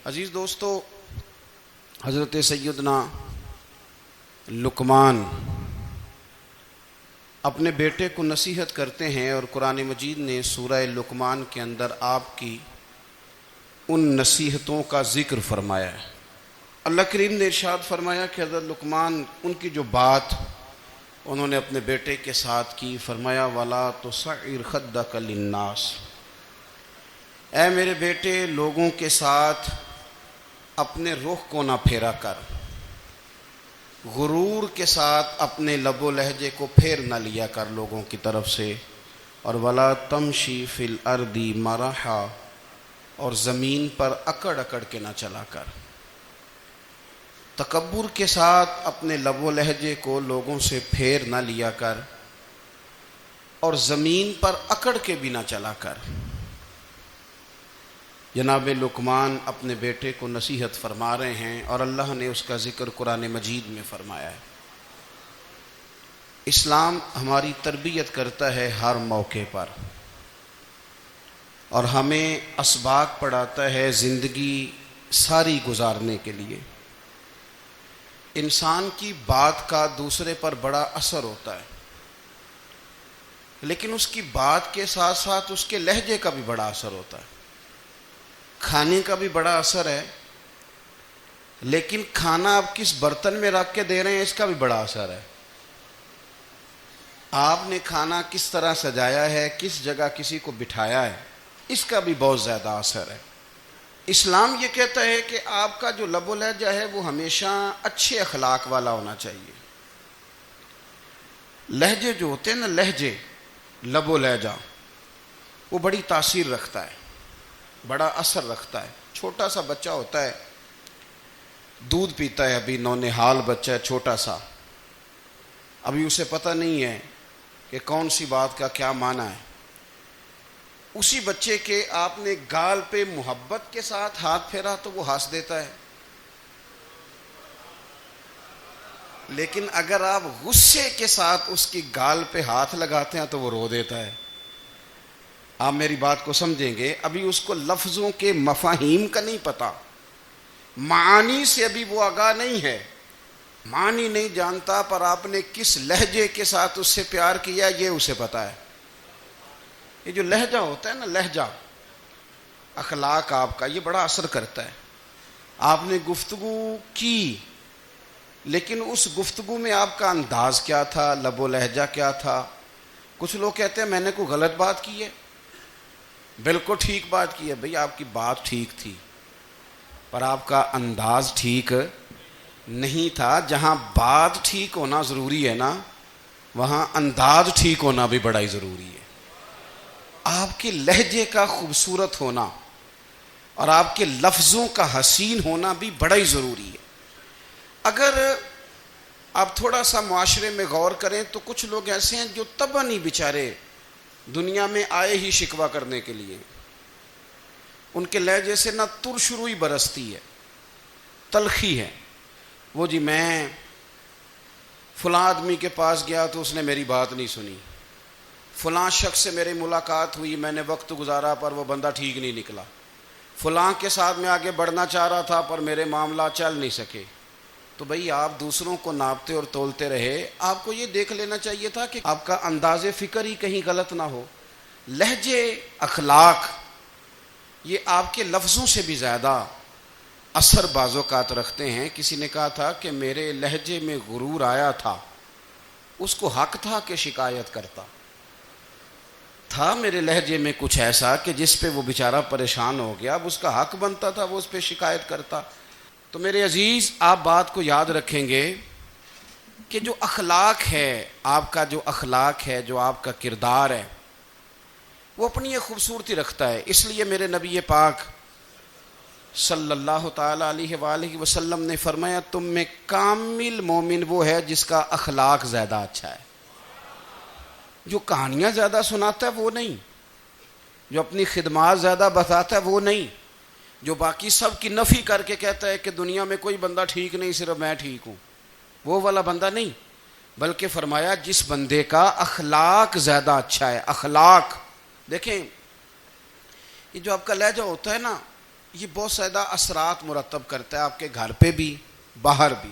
عزیز دوستو، حضرت سیدنا لقمان اپنے بیٹے کو نصیحت کرتے ہیں، اور قرآن مجید نے سورہ لقمان کے اندر آپ کی ان نصیحتوں کا ذکر فرمایا ہے۔ اللہ کریم نے ارشاد فرمایا کہ حضرت لقمان ان کی جو بات انہوں نے اپنے بیٹے کے ساتھ کی، فرمایا وَلَا تُصَعِّرْ خَدَّكَ لِلنَّاسِ، اے میرے بیٹے لوگوں کے ساتھ اپنے رخ کو نہ پھیرا کر، غرور کے ساتھ اپنے لب و لہجے کو پھیر نہ لیا کر لوگوں کی طرف سے، اور وَلَا تَمْشِي فِي الْأَرْضِ مَرَحًا، اور زمین پر اکڑ اکڑ کے نہ چلا کر۔ تکبر کے ساتھ اپنے لب و لہجے کو لوگوں سے پھیر نہ لیا کر، اور زمین پر اکڑ کے بھی نہ چلا کر۔ جناب لقمان اپنے بیٹے کو نصیحت فرما رہے ہیں، اور اللہ نے اس کا ذکر قرآن مجید میں فرمایا ہے۔ اسلام ہماری تربیت کرتا ہے ہر موقع پر، اور ہمیں اسباق پڑھاتا ہے زندگی ساری گزارنے کے لیے۔ انسان کی بات کا دوسرے پر بڑا اثر ہوتا ہے، لیکن اس کی بات کے ساتھ ساتھ اس کے لہجے کا بھی بڑا اثر ہوتا ہے۔ کھانے کا بھی بڑا اثر ہے، لیکن کھانا آپ کس برتن میں رکھ کے دے رہے ہیں اس کا بھی بڑا اثر ہے۔ آپ نے کھانا کس طرح سجایا ہے، کس جگہ کسی کو بٹھایا ہے، اس کا بھی بہت زیادہ اثر ہے۔ اسلام یہ کہتا ہے کہ آپ کا جو لب و لہجہ ہے وہ ہمیشہ اچھے اخلاق والا ہونا چاہیے۔ لہجے جو ہوتے ہیں نا، لہجے، لب و لہجہ، وہ بڑی تاثیر رکھتا ہے، بڑا اثر رکھتا ہے۔ چھوٹا سا بچہ ہوتا ہے، دودھ پیتا ہے، ابھی نونہال بچہ ہے چھوٹا سا، ابھی اسے پتہ نہیں ہے کہ کون سی بات کا کیا معنی ہے۔ اسی بچے کے آپ نے گال پہ محبت کے ساتھ ہاتھ پھیرا تو وہ ہنس دیتا ہے، لیکن اگر آپ غصے کے ساتھ اس کی گال پہ ہاتھ لگاتے ہیں تو وہ رو دیتا ہے۔ آپ میری بات کو سمجھیں گے، ابھی اس کو لفظوں کے مفاہیم کا نہیں پتہ، معانی سے ابھی وہ آگاہ نہیں ہے، معنی نہیں جانتا، پر آپ نے کس لہجے کے ساتھ اس سے پیار کیا یہ اسے پتہ ہے۔ یہ جو لہجہ ہوتا ہے نا، لہجہ، اخلاق آپ کا، یہ بڑا اثر کرتا ہے۔ آپ نے گفتگو کی، لیکن اس گفتگو میں آپ کا انداز کیا تھا، لب و لہجہ کیا تھا۔ کچھ لوگ کہتے ہیں میں نے کوئی غلط بات کی ہے، بالکل ٹھیک بات کی ہے۔ بھئی آپ کی بات ٹھیک تھی، پر آپ کا انداز ٹھیک نہیں تھا۔ جہاں بات ٹھیک ہونا ضروری ہے نا، وہاں انداز ٹھیک ہونا بھی بڑا ہی ضروری ہے۔ آپ کے لہجے کا خوبصورت ہونا اور آپ کے لفظوں کا حسین ہونا بھی بڑا ہی ضروری ہے۔ اگر آپ تھوڑا سا معاشرے میں غور کریں تو کچھ لوگ ایسے ہیں جو طبعاً ہی بیچارے دنیا میں آئے ہی شکوہ کرنے کے لیے، ان کے لہجے سے نہ ترش روئی برستی ہے، تلخی ہے۔ وہ جی میں فلاں آدمی کے پاس گیا تو اس نے میری بات نہیں سنی، فلاں شخص سے میری ملاقات ہوئی، میں نے وقت گزارا پر وہ بندہ ٹھیک نہیں نکلا، فلاں کے ساتھ میں آگے بڑھنا چاہ رہا تھا پر میرے معاملات چل نہیں سکے۔ تو بھئی آپ دوسروں کو ناپتے اور تولتے رہے، آپ کو یہ دیکھ لینا چاہیے تھا کہ آپ کا انداز فکر ہی کہیں غلط نہ ہو۔ لہجے، اخلاق، یہ آپ کے لفظوں سے بھی زیادہ اثر بعض اوقات رکھتے ہیں۔ کسی نے کہا تھا کہ میرے لہجے میں غرور آیا تھا، اس کو حق تھا کہ شکایت کرتا تھا، میرے لہجے میں کچھ ایسا کہ جس پہ وہ بیچارہ پریشان ہو گیا، اب اس کا حق بنتا تھا وہ اس پہ شکایت کرتا۔ تو میرے عزیز، آپ بات کو یاد رکھیں گے کہ جو اخلاق ہے، آپ کا جو اخلاق ہے، جو آپ کا کردار ہے، وہ اپنی ایک خوبصورتی رکھتا ہے۔ اس لیے میرے نبی پاک صلی اللہ تعالی علیہ وآلہ وسلم نے فرمایا تم میں کامل مومن وہ ہے جس کا اخلاق زیادہ اچھا ہے۔ جو کہانیاں زیادہ سناتا ہے وہ نہیں، جو اپنی خدمات زیادہ بتاتا ہے وہ نہیں، جو باقی سب کی نفی کر کے کہتا ہے کہ دنیا میں کوئی بندہ ٹھیک نہیں، صرف میں ٹھیک ہوں، وہ والا بندہ نہیں، بلکہ فرمایا جس بندے کا اخلاق زیادہ اچھا ہے۔ اخلاق دیکھیں، یہ جو آپ کا لہجہ ہوتا ہے نا، یہ بہت زیادہ اثرات مرتب کرتا ہے آپ کے گھر پہ بھی باہر بھی.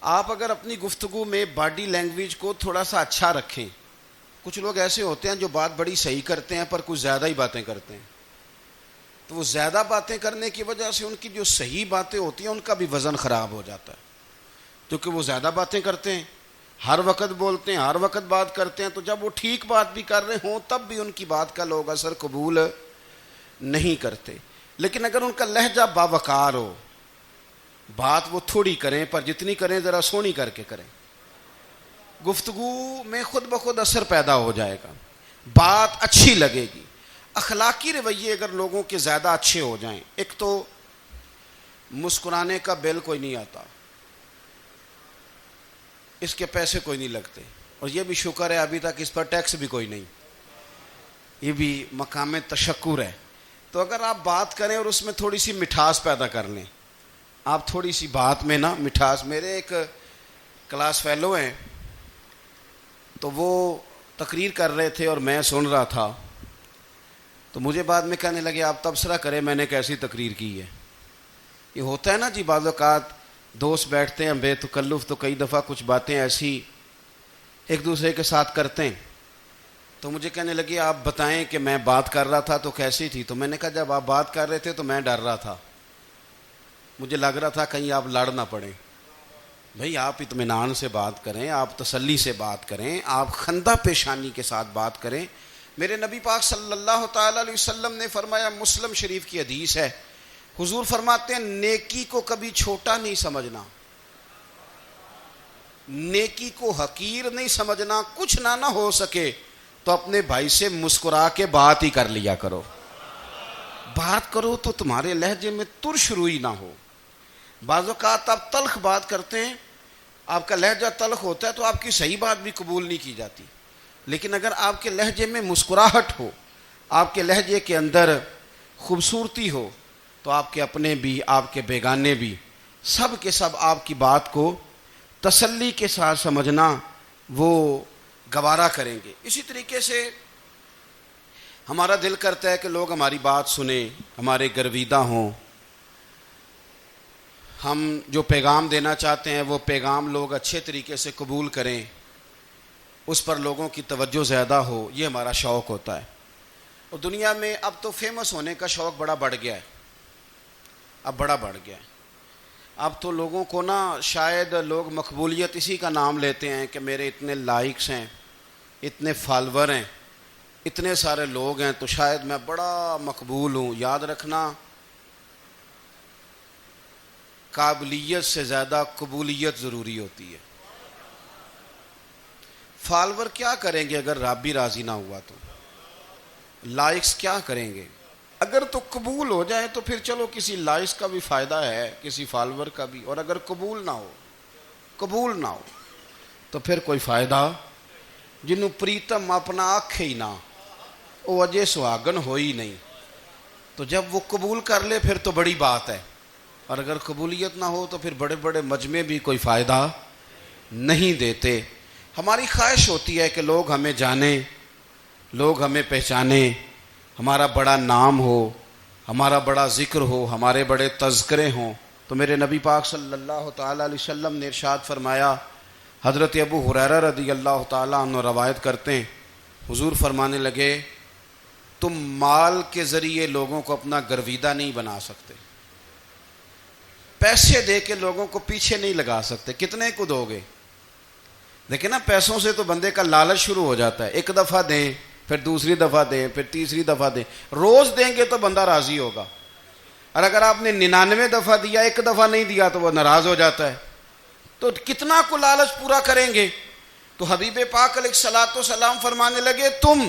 آپ اگر اپنی گفتگو میں باڈی لینگویج کو تھوڑا سا اچھا رکھیں. کچھ لوگ ایسے ہوتے ہیں جو بات بڑی صحیح کرتے ہیں پر کچھ زیادہ ہی باتیں کرتے ہیں, تو وہ زیادہ باتیں کرنے کی وجہ سے ان کی جو صحیح باتیں ہوتی ہیں ان کا بھی وزن خراب ہو جاتا ہے, کیونکہ وہ زیادہ باتیں کرتے ہیں, ہر وقت بولتے ہیں, ہر وقت بات کرتے ہیں. تو جب وہ ٹھیک بات بھی کر رہے ہوں تب بھی ان کی بات کا لوگ اثر قبول نہیں کرتے. لیکن اگر ان کا لہجہ باوقار ہو, بات وہ تھوڑی کریں پر جتنی کریں ذرا سونی کر کے کریں, گفتگو میں خود بخود اثر پیدا ہو جائے گا, بات اچھی لگے گی. اخلاقی رویے اگر لوگوں کے زیادہ اچھے ہو جائیں, ایک تو مسکرانے کا بل کوئی نہیں آتا, اس کے پیسے کوئی نہیں لگتے, اور یہ بھی شکر ہے ابھی تک اس پر ٹیکس بھی کوئی نہیں, یہ بھی مقام تشکر ہے. تو اگر آپ بات کریں اور اس میں تھوڑی سی مٹھاس پیدا کر لیں, آپ تھوڑی سی بات میں نا مٹھاس. میرے ایک کلاس فیلو ہیں, تو وہ تقریر کر رہے تھے اور میں سن رہا تھا, تو مجھے بعد میں کہنے لگے آپ تبصرہ کریں میں نے کیسی تقریر کی ہے. یہ ہوتا ہے نا جی, بعض اوقات دوست بیٹھتے ہیں بے تکلف تو کئی دفعہ کچھ باتیں ایسی ایک دوسرے کے ساتھ کرتے ہیں. تو مجھے کہنے لگے آپ بتائیں کہ میں بات کر رہا تھا تو کیسی تھی. تو میں نے کہا جب آپ بات کر رہے تھے تو میں ڈر رہا تھا, مجھے لگ رہا تھا کہیں آپ لڑ نہ پڑیں. بھئی آپ اطمینان سے بات کریں, آپ تسلی سے بات کریں, آپ خندہ پیشانی کے ساتھ بات کریں. میرے نبی پاک صلی اللہ تعالی علیہ وسلم نے فرمایا, مسلم شریف کی حدیث ہے, حضور فرماتے ہیں نیکی کو کبھی چھوٹا نہیں سمجھنا, نیکی کو حقیر نہیں سمجھنا. کچھ نہ ہو سکے تو اپنے بھائی سے مسکرا کے بات ہی کر لیا کرو, بات کرو تو تمہارے لہجے میں ترش روئی نہ ہو. بعض اوقات آپ تلخ بات کرتے ہیں, آپ کا لہجہ تلخ ہوتا ہے تو آپ کی صحیح بات بھی قبول نہیں کی جاتی. لیکن اگر آپ کے لہجے میں مسکراہٹ ہو, آپ کے لہجے کے اندر خوبصورتی ہو, تو آپ کے اپنے بھی آپ کے بیگانے بھی سب کے سب آپ کی بات کو تسلی کے ساتھ سمجھنا وہ گوارا کریں گے. اسی طریقے سے ہمارا دل کرتا ہے کہ لوگ ہماری بات سنیں, ہمارے گرویدہ ہوں, ہم جو پیغام دینا چاہتے ہیں وہ پیغام لوگ اچھے طریقے سے قبول کریں, اس پر لوگوں کی توجہ زیادہ ہو, یہ ہمارا شوق ہوتا ہے. اور دنیا میں اب تو فیمس ہونے کا شوق بڑا بڑھ گیا ہے, اب بڑا بڑھ گیا ہے. اب تو لوگوں کو نا شاید لوگ مقبولیت اسی کا نام لیتے ہیں کہ میرے اتنے لائکس ہیں, اتنے فالور ہیں, اتنے سارے لوگ ہیں تو شاید میں بڑا مقبول ہوں. یاد رکھنا, قابلیت سے زیادہ قبولیت ضروری ہوتی ہے. فالور کیا کریں گے اگر رب بھی راضی نہ ہوا تو, لائکس کیا کریں گے. اگر تو قبول ہو جائے تو پھر چلو کسی لائکس کا بھی فائدہ ہے, کسی فالور کا بھی. اور اگر قبول نہ ہو تو پھر کوئی فائدہ. جنوں پریتم اپنا آنکھ ہی نہ, وہ اجے سہاگن ہو ہی نہیں. تو جب وہ قبول کر لے پھر تو بڑی بات ہے, اور اگر قبولیت نہ ہو تو پھر بڑے بڑے مجمع بھی کوئی فائدہ نہیں دیتے. ہماری خواہش ہوتی ہے کہ لوگ ہمیں جانیں, لوگ ہمیں پہچانیں, ہمارا بڑا نام ہو, ہمارا بڑا ذکر ہو, ہمارے بڑے تذکرے ہوں. تو میرے نبی پاک صلی اللہ تعالیٰ علیہ وسلم نے ارشاد فرمایا, حضرت ابو ہریرہ رضی اللہ تعالیٰ عنہ روایت کرتے ہیں, حضور فرمانے لگے تم مال کے ذریعے لوگوں کو اپنا گرویدہ نہیں بنا سکتے, پیسے دے کے لوگوں کو پیچھے نہیں لگا سکتے. کتنے کو دو گے؟ دیکھیں نا, پیسوں سے تو بندے کا لالچ شروع ہو جاتا ہے. ایک دفعہ دیں, پھر دوسری دفعہ دیں, پھر تیسری دفعہ دیں. روز دیں گے تو بندہ راضی ہوگا, اور اگر آپ نے 99 دفعہ دیا, ایک دفعہ نہیں دیا تو وہ ناراض ہو جاتا ہے. تو کتنا کو لالچ پورا کریں گے. تو حبیب پاک علیہ الصلوۃ والسلام فرمانے لگے تم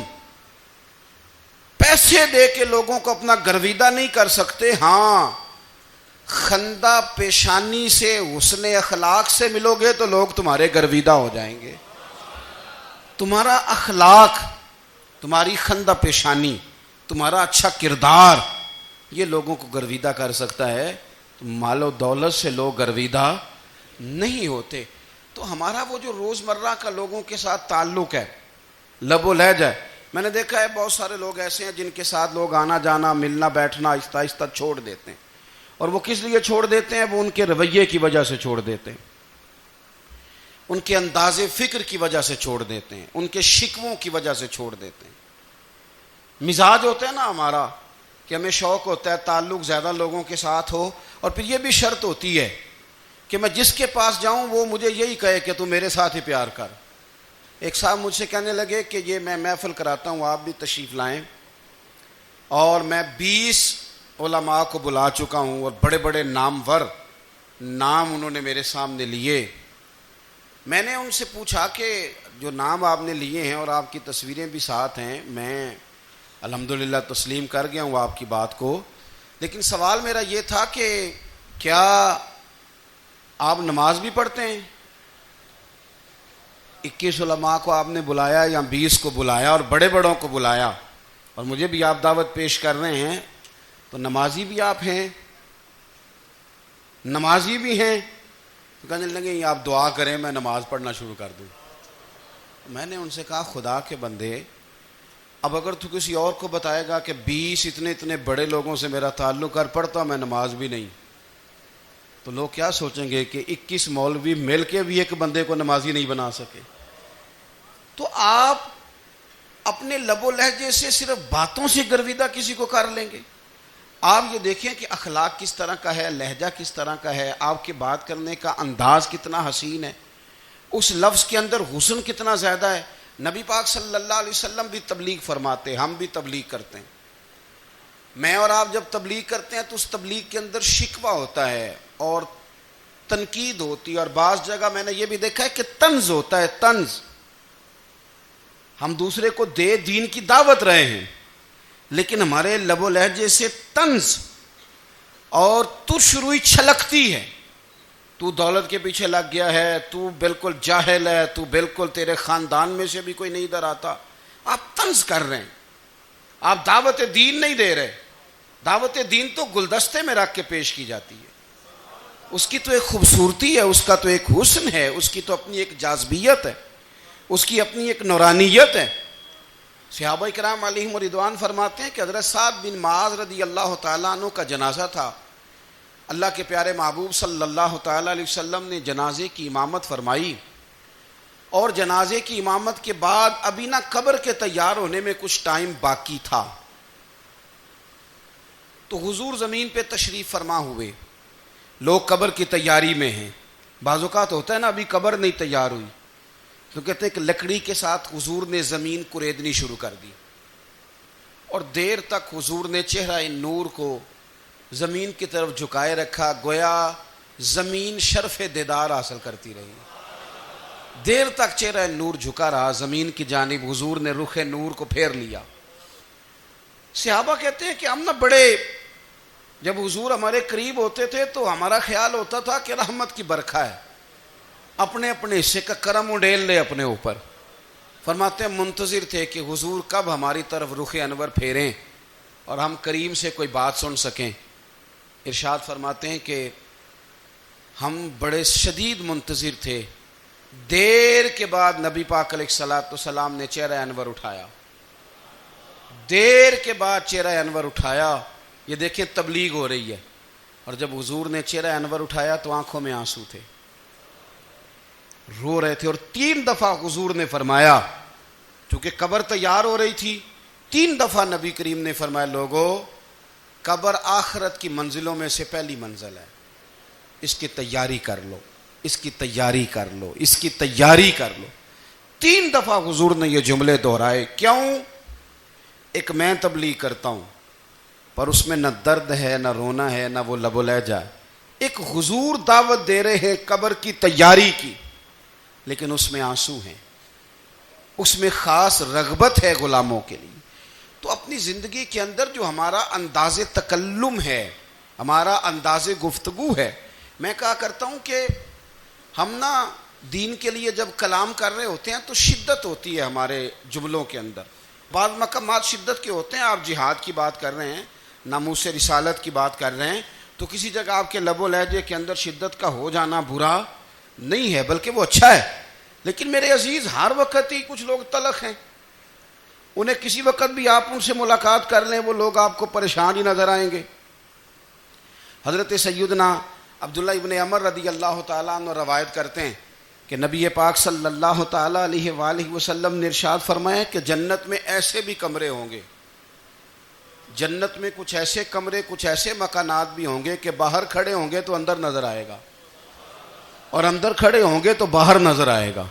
پیسے دے کے لوگوں کو اپنا گرویدہ نہیں کر سکتے, ہاں خندہ پیشانی سے, حسن اخلاق سے ملو گے تو لوگ تمہارے گرویدہ ہو جائیں گے. تمہارا اخلاق, تمہاری خندہ پیشانی, تمہارا اچھا کردار, یہ لوگوں کو گرویدہ کر سکتا ہے. تو مال و دولت سے لوگ گرویدہ نہیں ہوتے. تو ہمارا وہ جو روزمرہ کا لوگوں کے ساتھ تعلق ہے, لب و لہجہ, میں نے دیکھا ہے بہت سارے لوگ ایسے ہیں جن کے ساتھ لوگ آنا جانا ملنا بیٹھنا آہستہ آہستہ چھوڑ دیتے ہیں، اور وہ کس لیے چھوڑ دیتے ہیں؟ وہ ان کے رویے کی وجہ سے چھوڑ دیتے ہیں، ان کے انداز فکر کی وجہ سے چھوڑ دیتے ہیں، ان کے شکووں کی وجہ سے چھوڑ دیتے ہیں۔ مزاج ہوتا ہے نا ہمارا کہ ہمیں شوق ہوتا ہے تعلق زیادہ لوگوں کے ساتھ ہو، اور پھر یہ بھی شرط ہوتی ہے کہ میں جس کے پاس جاؤں وہ مجھے یہی کہے کہ تو میرے ساتھ ہی پیار کر۔ ایک صاحب مجھ سے کہنے لگے کہ یہ میں محفل کراتا ہوں، آپ بھی تشریف لائیں، اور میں 20 علماء کو بلا چکا ہوں، اور بڑے بڑے نامور نام انہوں نے میرے سامنے لیے۔ میں نے ان سے پوچھا کہ جو نام آپ نے لیے ہیں اور آپ کی تصویریں بھی ساتھ ہیں، میں الحمدللہ تسلیم کر گیا ہوں آپ کی بات کو، لیکن سوال میرا یہ تھا کہ کیا آپ نماز بھی پڑھتے ہیں؟ 21 علماء کو آپ نے بلایا یا 20 کو بلایا اور بڑے بڑوں کو بلایا، اور مجھے بھی آپ دعوت پیش کر رہے ہیں، تو نمازی بھی آپ ہیں؟ نمازی بھی ہیں؟ تو کہنے لگے آپ دعا کریں میں نماز پڑھنا شروع کر دوں۔ میں نے ان سے کہا خدا کے بندے، اب اگر تو کسی اور کو بتائے گا کہ 20 اتنے بڑے لوگوں سے میرا تعلق کر پڑتا میں نماز بھی نہیں، تو لوگ کیا سوچیں گے کہ 21 مولوی مل کے بھی ایک بندے کو نمازی نہیں بنا سکے۔ تو آپ اپنے لب و لہجے سے صرف باتوں سے گرویدہ کسی کو کر لیں گے؟ آپ یہ دیکھیں کہ اخلاق کس طرح کا ہے، لہجہ کس طرح کا ہے، آپ کے بات کرنے کا انداز کتنا حسین ہے، اس لفظ کے اندر حسن کتنا زیادہ ہے۔ نبی پاک صلی اللہ علیہ وسلم بھی تبلیغ فرماتے، ہم بھی تبلیغ کرتے ہیں۔ میں اور آپ جب تبلیغ کرتے ہیں تو اس تبلیغ کے اندر شکوہ ہوتا ہے اور تنقید ہوتی ہے، اور بعض جگہ میں نے یہ بھی دیکھا ہے کہ طنز ہوتا ہے، طنز۔ ہم دوسرے کو دین کی دعوت رہے ہیں، لیکن ہمارے لب و لہجے سے طنز اور ترش روئی چھلکتی ہے۔ تو دولت کے پیچھے لگ گیا ہے، تو بالکل جاہل ہے، تو بالکل تیرے خاندان میں سے بھی کوئی نہیں ادھر آتا۔ آپ طنز کر رہے ہیں، آپ دعوت دین نہیں دے رہے۔ دعوت دین تو گلدستے میں رکھ کے پیش کی جاتی ہے، اس کی تو ایک خوبصورتی ہے، اس کا تو ایک حسن ہے، اس کی تو اپنی ایک جاذبیت ہے، اس کی اپنی ایک نورانیت ہے۔ صحابہ کرام علیہم رضوان فرماتے ہیں کہ حضرت سعد بن معاذ رضی اللہ تعالیٰ عنہ کا جنازہ تھا، اللہ کے پیارے محبوب صلی اللہ تعالیٰ علیہ وسلم نے جنازے کی امامت فرمائی، اور جنازے کی امامت کے بعد ابھی نہ قبر کے تیار ہونے میں کچھ ٹائم باقی تھا، تو حضور زمین پہ تشریف فرما ہوئے، لوگ قبر کی تیاری میں ہیں۔ بعض اوقات ہوتا ہے نا ابھی قبر نہیں تیار ہوئی، تو کہتے ہیں کہ لکڑی کے ساتھ حضور نے زمین کریدنی شروع کر دی، اور دیر تک حضور نے چہرہ نور کو زمین کی طرف جھکائے رکھا، گویا زمین شرف دیدار حاصل کرتی رہی۔ دیر تک چہرہ نور جھکا رہا زمین کی جانب، حضور نے رخ نور کو پھیر لیا۔ صحابہ کہتے ہیں کہ ہم نہ بڑے، جب حضور ہمارے قریب ہوتے تھے تو ہمارا خیال ہوتا تھا کہ رحمت کی برکھا ہے، اپنے اپنے حصے کا کرم اڈیل لے اپنے اوپر۔ فرماتے ہیں منتظر تھے کہ حضور کب ہماری طرف رخ انور پھیریں اور ہم کریم سے کوئی بات سن سکیں۔ ارشاد فرماتے ہیں کہ ہم بڑے شدید منتظر تھے، دیر کے بعد نبی پاک علیہ الصلوۃ والسلام نے چہرہ انور اٹھایا، دیر کے بعد چہرہ انور اٹھایا۔ یہ دیکھیں تبلیغ ہو رہی ہے، اور جب حضور نے چہرہ انور اٹھایا تو آنکھوں میں آنسو تھے، رو رہے تھے، اور 3 دفعہ حضور نے فرمایا، چونکہ قبر تیار ہو رہی تھی، 3 دفعہ نبی کریم نے فرمایا لوگو قبر آخرت کی منزلوں میں سے پہلی منزل ہے، اس کی تیاری کر لو، اس کی تیاری کر لو، اس کی تیاری کر لو۔ 3 دفعہ حضور نے یہ جملے دہرائے۔ کیوں؟ ایک میں تبلیغ کرتا ہوں پر اس میں نہ درد ہے، نہ رونا ہے، نہ وہ لب و لہجہ۔ ایک حضور دعوت دے رہے ہیں قبر کی تیاری کی، لیکن اس میں آنسو ہیں، اس میں خاص رغبت ہے غلاموں کے لیے۔ تو اپنی زندگی کے اندر جو ہمارا انداز تکلم ہے، ہمارا انداز گفتگو ہے، میں کہا کرتا ہوں کہ ہم نا دین کے لیے جب کلام کر رہے ہوتے ہیں تو شدت ہوتی ہے ہمارے جملوں کے اندر، بعض مقامات شدت کے ہوتے ہیں۔ آپ جہاد کی بات کر رہے ہیں، ناموس رسالت کی بات کر رہے ہیں، تو کسی جگہ آپ کے لب و لہجے کے اندر شدت کا ہو جانا برا نہیں ہے، بلکہ وہ اچھا ہے۔ لیکن میرے عزیز ہر وقت ہی کچھ لوگ تلخ ہیں، انہیں کسی وقت بھی آپ ان سے ملاقات کر لیں وہ لوگ آپ کو پریشان ہی نظر آئیں گے۔ حضرت سیدنا عبداللہ ابن عمر رضی اللہ تعالیٰ عنہ روایت کرتے ہیں کہ نبی پاک صلی اللہ تعالیٰ علیہ وآلہ وسلم نے ارشاد فرمایا کہ جنت میں ایسے بھی کمرے ہوں گے، جنت میں کچھ ایسے کمرے، کچھ ایسے مکانات بھی ہوں گے کہ باہر کھڑے ہوں گے تو اندر نظر آئے گا، اور اندر کھڑے ہوں گے تو باہر نظر آئے گا۔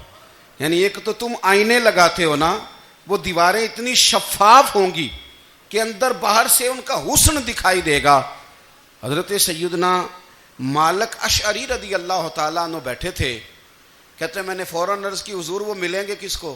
یعنی ایک تو تم آئینے لگاتے ہو نا، وہ دیواریں اتنی شفاف ہوں گی کہ اندر باہر سے ان کا حسن دکھائی دے گا۔ حضرت سیدنا مالک اشعری رضی اللہ تعالیٰ عنہ بیٹھے تھے، کہتے ہیں میں نے فوراً عرض کی حضور وہ ملیں گے کس کو؟